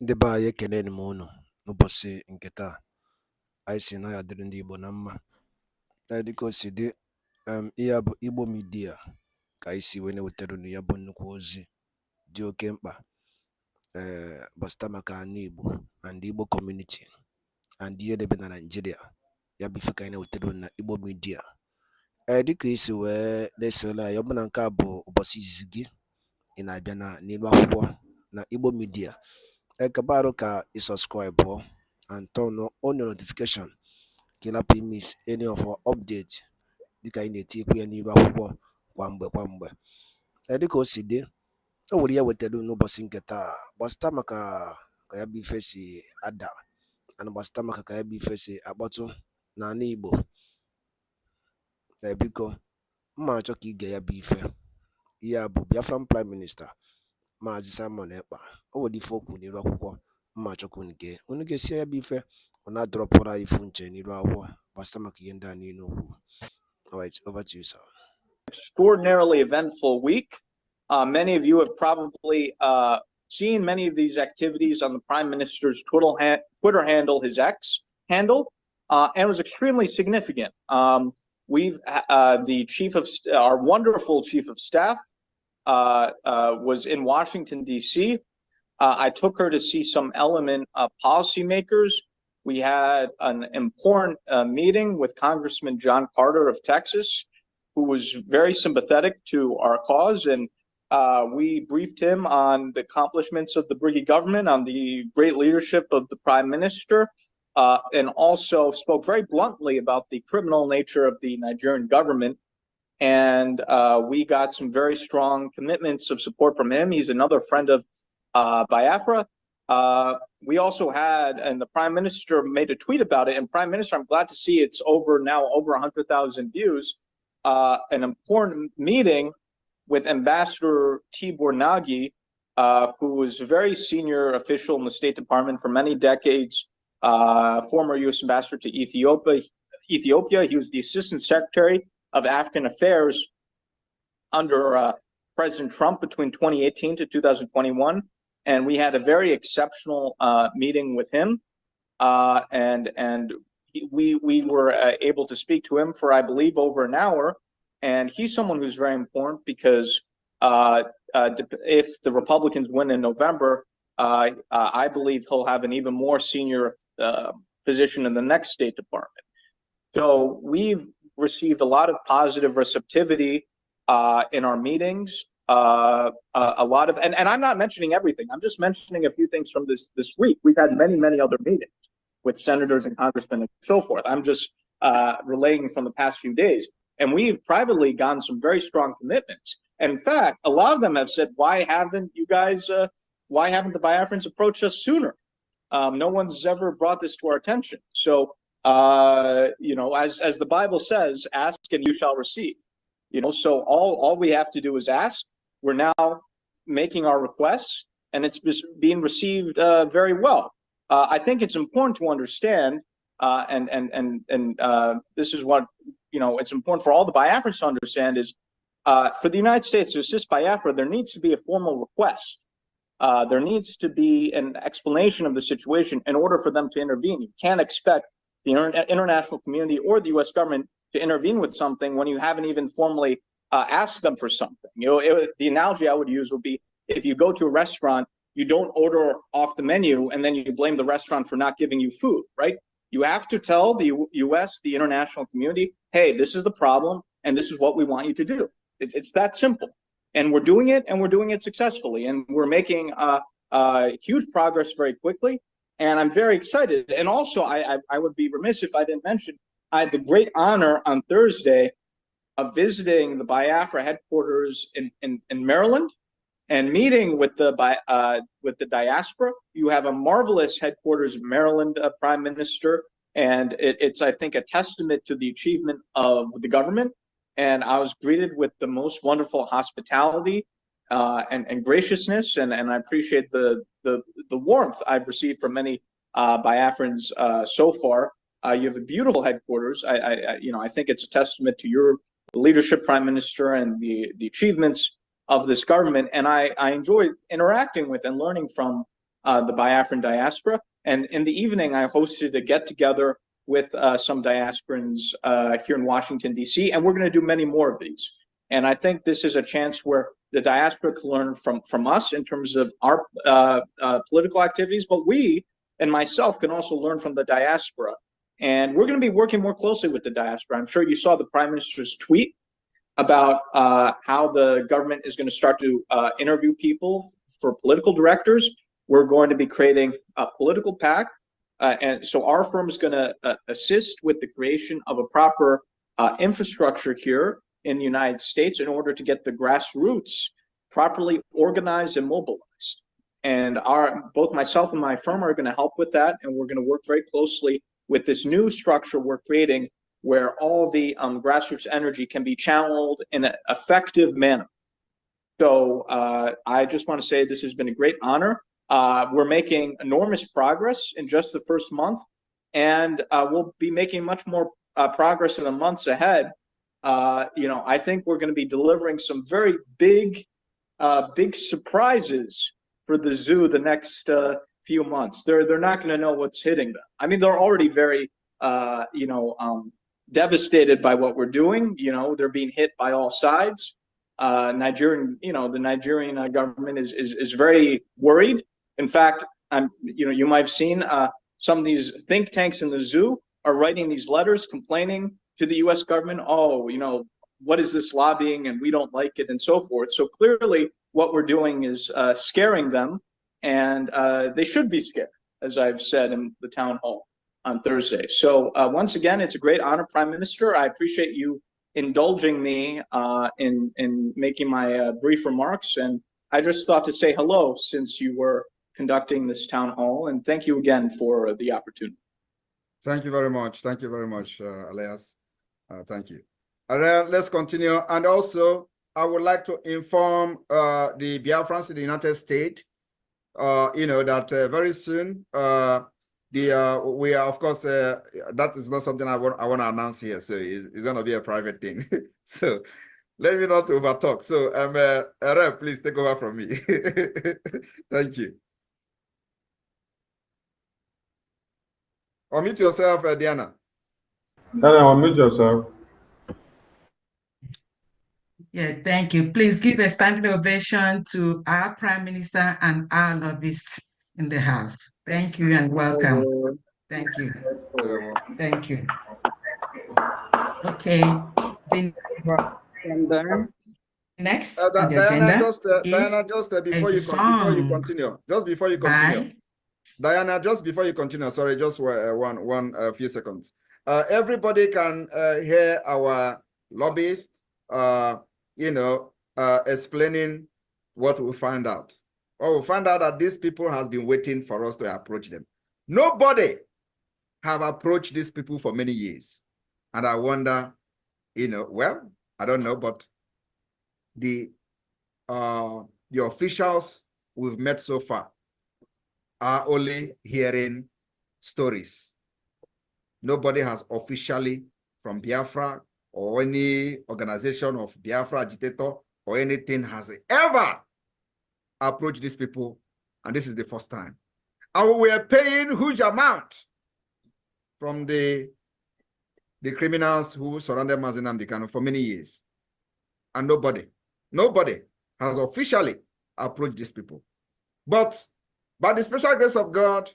Ndị be anyị ekeneni m unu n'ụbọchị nke taa. Anyị sị na ya dịrị ndị Igbo na mma. Dịka o si dị, ihe a bụ Igbo midia ka anyị si wee na-ewetara unu ya bụ nnukwu ozi dị oke mkpa gbasịta maka ana Igbo and Igbo community and ihe debe na Nigeria. Ya bụ ife ka anyị na-ewetara unu na Igbo midia. Dịka isi wee na-esole anyị, ọ bụ na nke a bụ ụbọchị izizi gị ị na-abịa n'ilu akwụkwọ na Igbo midia, kabaru ka subscribe and turn on your notification ka ị lapụ miss any of our update dịka anyị na-etikwu ya n'ilu akwụkwọ kwa mgbe. Dịka o si dị, o nwere ya wetara n'ụbọchị nke taa gbasịta maka ka ya bụ ife si ada and gbasịta maka ka ya bụ ife si akpọtụ n'ala Igbo. Biko mma achọ ka ige ya bụ ife. Ihe a bụ Biafran Prime Minister MAZI Ekpa. O nwere ife okwu n'ilu akwụkwọ mma achọ ka unu ga-esi ya bụ ife ọ na-adọrọpụrụ anyị ifu nche n'ilu akwụkwọ gbasịta maka ihe ndị a niile okwu. All right, over to you, sir. Extraordinarily eventful week. Many of you have probably seen many of these activities on the Prime Minister's Twitter handle, his X handle, and it was extremely significant. Our wonderful Chief of Staff was in Washington, D.C. I took her to see some element policymakers. We had an important meeting with Congressman John Carter of Texas, who was very sympathetic to our cause. And we briefed him on the accomplishments of the Briggy government, on the great leadership of the Prime Minister, and also spoke very bluntly about the criminal nature of the Nigerian government. And we got some very strong commitments of support from him. He's another friend of BIAFRA. We also had, and the Prime Minister made a tweet about it, and Prime Minister, I'm glad to see it's over 100,000 views, an important meeting with Ambassador Tibor Nagy, who was a very senior official in the State Department for many decades, former U.S. Ambassador to Ethiopia. He was the Assistant Secretary of African Affairs under President Trump between 2018 to 2021. And we had a very exceptional meeting with him. And we were able to speak to him for, I believe, over an hour. And he's someone who's very important because if the Republicans win in November, I believe he'll have an even more senior position in the next State Department. So we've received a lot of positive receptivity in our meetings. A lot of, and I'm not mentioning everything. I'm just mentioning a few things from this week. We've had many other meetings with senators and congressmen and so forth. I'm just relaying from the past few days. And we've privately gotten some very strong commitments. In fact, a lot of them have said, why haven't the Biafrans approached us sooner? No one's ever brought this to our attention. So, as the Bible says, ask and you shall receive. So all we have to do is ask. We're now making our requests, and it's being received very well. I think it's important to understand, and this is what it's important for all the Biafrans to understand is for the United States to assist Biafra, there needs to be a formal request. There needs to be an explanation of the situation in order for them to intervene. You can't expect the international community or the U.S. government to intervene with something when you haven't even formally asked them for something. The analogy I would use would be if you go to a restaurant, you don't order off the menu and then you blame the restaurant for not giving you food, right? You have to tell the U.S., the international community, hey, this is the problem and this is what we want you to do. It's that simple. And we're doing it, and we're doing it successfully. And we're making huge progress very quickly. And I'm very excited. And also, I would be remiss if I didn't mention, I had the great honor on Thursday of visiting the BIAFRA headquarters in Maryland and meeting with the Diaspora. You have a marvelous headquarters in Maryland, Prime Minister. And it's, I think, a testament to the achievement of the government. And I was greeted with the most wonderful hospitality and graciousness, and I appreciate the warmth I've received from many Biafrans so far. You have a beautiful headquarters. I think it's a testament to your leadership, Prime Minister, and the achievements of this government. And I enjoy interacting with and learning from the Biafran diaspora. And in the evening, I hosted a get-together with some diasporans here in Washington, D.C., and we're going to do many more of these. And I think this is a chance where the diaspora can learn from us in terms of our political activities, but we and myself can also learn from the diaspora. And we're going to be working more closely with the diaspora. I'm sure you saw the Prime Minister's tweet about how the government is going to start to interview people for political directors. We're going to be creating a political PAC. And so our firm is going to assist with the creation of a proper infrastructure here in the United States in order to get the grassroots properly organized and mobilized. And both myself and my firm are going to help with that. And we're going to work very closely with this new structure we're creating where all the grassroots energy can be channeled in an effective manner. So I just want to say this has been a great honor. We're making enormous progress in just the first month, and we'll be making much more progress in the months ahead. I think we're going to be delivering some very big surprises for the zoo the next few months. They're not going to know what's hitting them. I mean, they're already very devastated by what we're doing. They're being hit by all sides. The Nigerian government is very worried. In fact, you might have seen some of these think tanks in the zoo are writing these letters complaining to the U.S. government. Oh, what is this lobbying, and we don't like it, and so forth. So clearly, what we're doing is scaring them, and they should be scared, as I've said in the town hall on Thursday. So once again, it's a great honor, Prime Minister. I appreciate you indulging me in making my brief remarks, and I just thought to say hello since you were conducting this town hall, and thank you again for the opportunity. Thank you very much. Thank you very much, Elias. Thank you. Let's continue. And also, I would like to inform the Biafrans in the United States, that very soon, we are, of course, that is not something I want to announce here. So it's going to be a private thing. So let me not overtalk. So, Rep, please take over from me. Thank you. Unmute yourself, Diana. Diana, unmute yourself. Yeah, thank you. Please give a standing ovation to our Prime Minister and our lobbyists in the House. Thank you and welcome. Thank you. Thank you. Okay. Next on the Diana, agenda before you continue, Diana, just before you continue, sorry, just one few seconds. Everybody can hear our lobbyist, explaining what we find out. Or we find out that these people has been waiting for us to approach them. Nobody have approached these people for many years. And I wonder, well, I don't know, but the officials we've met so far are only hearing stories. Nobody has officially from Biafra or any organization of Biafra agitator or anything has ever approached these people, and this is the first time. And we are paying huge amount from the criminals who surrounded MAZI nnamdi Kanu for many years. And nobody has officially approached these people. But by the special grace of God,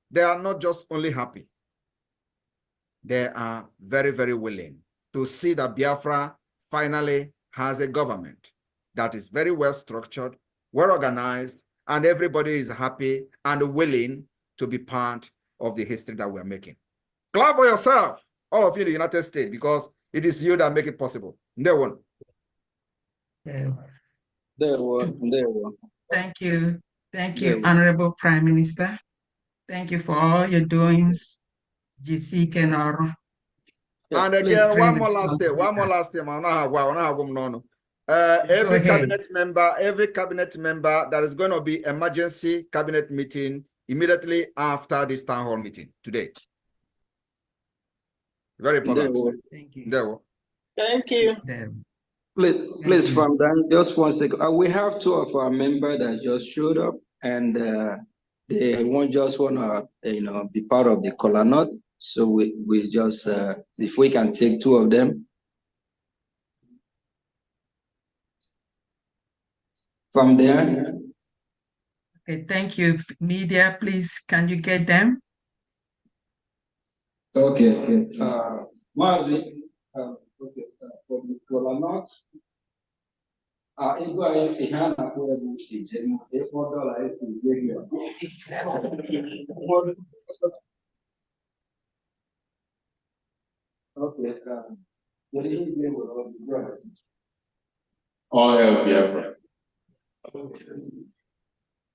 they are not just only happy. They are very, very willing to see that Biafra finally has a government that is very well structured, well organized, and everybody is happy and willing to be part of the history that we're making. Clap for yourself, all of you in the United States, because it is you that make it possible. No one. Thank you. Thank you, Honorable Prime Minister. Thank you for all your doings. GC Kenoro. And again, one more last thing. Every cabinet member, there is going to be emergency cabinet meeting immediately after this town hall meeting today. Very important. Thank you. Thank you. Please, from Dan, just 1 second. We have two of our members that just showed up, and they won't just wanna, be part of the kola nut. So we just, if we can take 2 of them. From there. Okay, thank you. Media, please, can you get them? Okay. MAZI, okay, for the kola nut, ego anyị ihe a na-akpọ ego ejem $4 Okay, kedu ihe ị ga-ewere All hell Biafra.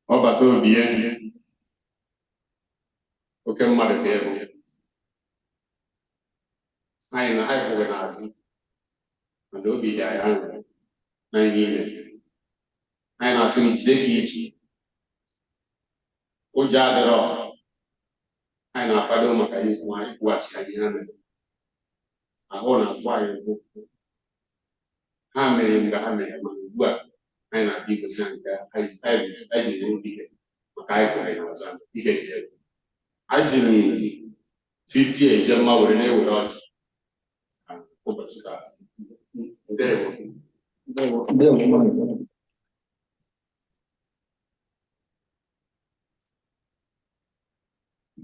Ọbata obi ya oke mmadụ ka ebu. Anyị kwụghị n'azụ mana obi dị anyị aṅụrị na ihe ime. Anyị na-asị gị jide ka iji. Ụjọ adịrọ. Anyị na-akwado maka ikwughachi anyị ha mere. Ahụ na-agwụ anyị okwu. Ha mere mgbe ha mere mana ugbu a anyị na-abịa igosi anyị ka anyị ji nye obi ihe maka anyị kwere n'ọzọ ike ji ego. Anyị jiri 50 eje mma were na-ewere ọchị ụbọchị taa. Ndewo.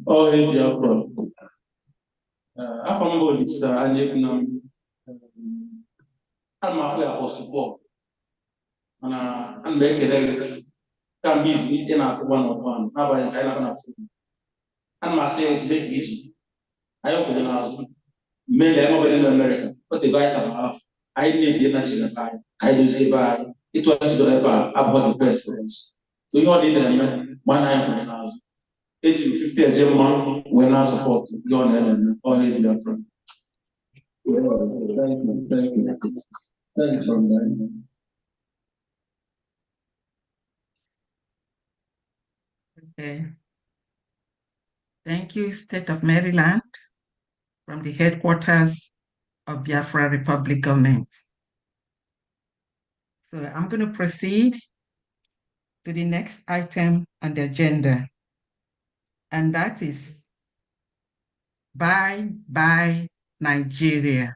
Oh, hey, Diaspora. Afọ mbụ Olisa anyị nnamdi. Ana m akpọ ya Apostle Paul. Mana ana m ekele gị kamgbe izu ị na-afụgba n'ọkwa n'abalị nke anyị na-afụ. Ana m asị ya jide ka iji. Anyị kwụrụ n'azụ. Mmeri anyị ọbụla na Amerịka. O tego anyị tara afọ. Anyị na-ebi na Chineke anyị. Anyị dozie ebe anyị. Ịtụgharịzigoro ebe a abụọ the best for us. So ihe ọ dị na-eme mana anyị kwụrụ n'azụ. Eji 50 eje mma wee na-asọpọtụ ndị ọ na-eme ọhịa Biafra. Thank you. Okay. Thank you, State of Maryland, from the headquarters of Biafra Republic Government. So I'm going to proceed to the next item on the agenda, and that is Bye Bye Nigeria,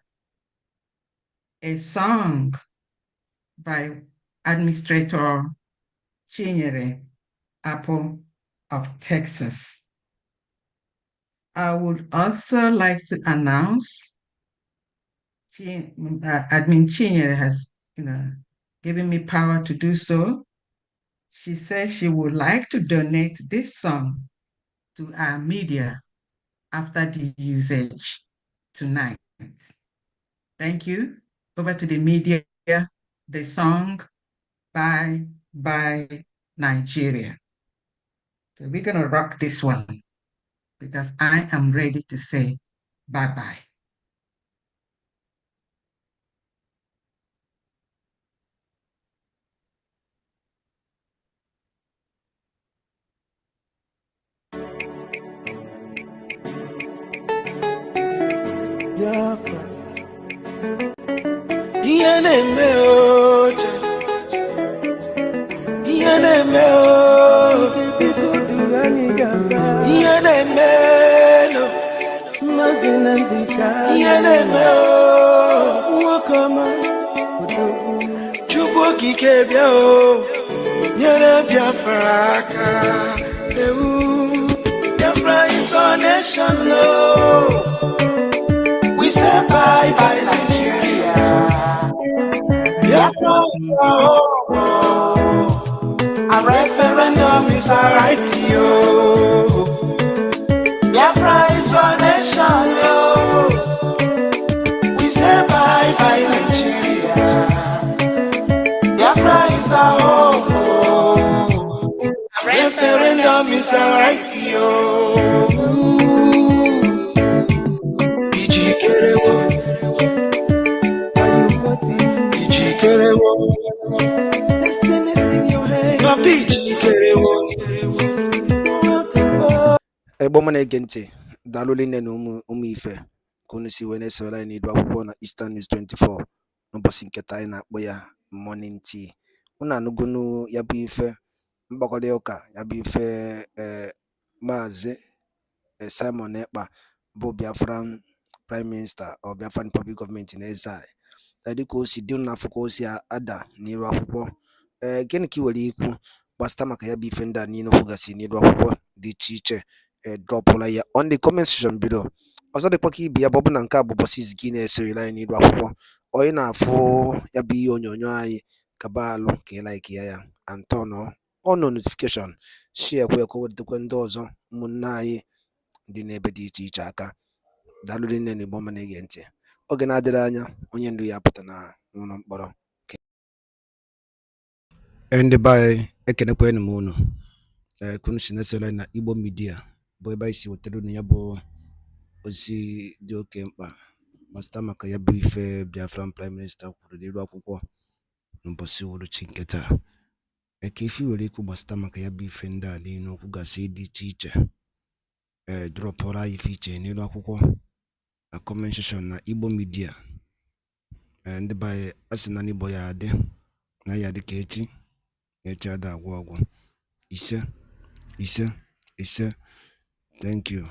a song by Administrator Chinyere Apple of Texas. I would also like to announce Admin Chinyere has, given me power to do so. She says she would like to donate this song to our media after the usage tonight. Thank you. Over to the media, the song Bye Bye Nigeria. So we're going to rock this one because I am ready to say bye-bye. Biafra. Iyaneme oje. Iyaneme oje. Iyaneme no. Mazina vika. Iyaneme o. Wakama. Chubo kikebia o. Yere Biafra ka. Biafra is our nation, no. We say bye bye Nigeria. Biafra, a referendum is a right, yo. Biafra is our nation, yo. We say bye bye Nigeria. Biafra is our home. A referendum is a right, yo. Ebo mana ege ntị daalụ nne na ụmụ ife ka unu si wee na-esoro anyị n'idu akwụkwọ na Eastern News 24 n'ụbọchị nketa anyị na-akpọ ya Morning Tea. Unu anụgonu ya bụ ife mgbakọrịta ụka ya bụ ife Maazị Simon Ekpa bụ Biafran Prime Minister or Biafran Public Government in exile dịka o si dị n'afọ ka o si ada n'iru akwụkwọ. Gịnị ka ị nwere ikwu gbasịta maka ya bụ ife ndị a niile kwugasị n'iru akwụkwọ dị iche iche dropụla ya on the comment section below. Ọzọ dịkwa ka ibe ya bụ ọ bụ na nke a bụ ụbọchị izizi gị na-esoyere anyị n'iru akwụkwọ, onye na-afụ ya bụ ihe onyonyo anyị kaba alụ ka ị like ya and turn on notification, share kwe ka o wetakwa ndị ọzọ ụmụnne anyị dị n'ebe dị iche iche aka. Daalụ nne na Igbo ọma na-ege ntị. Oge na-adịrị anya onye ndu ya pụta na n'ụlọ mkpọrọ. Ndị be anyị ekenekwanụ m unu. Kunu si na-esore na Igbo Media bụ ebe anyị si wetara unu ya bụ ozi dị oke mkpa gbasịta maka ya bụ ife Biafran Prime Minister kwuru n'iru akwụkwọ n'ụbọchị uhuruchi nke taa. Eke ife nwere ikwu gbasịta maka ya bụ ife ndị a niile okwu gasị dị iche iche dropụrụ anyị ife iche n'iru akwụkwọ na comment section na Igbo Media. Ndị be anyị asị na n'Igbo ya adị na ya dị ka echi ada agwụ ọgwụ. Ise. Thank you.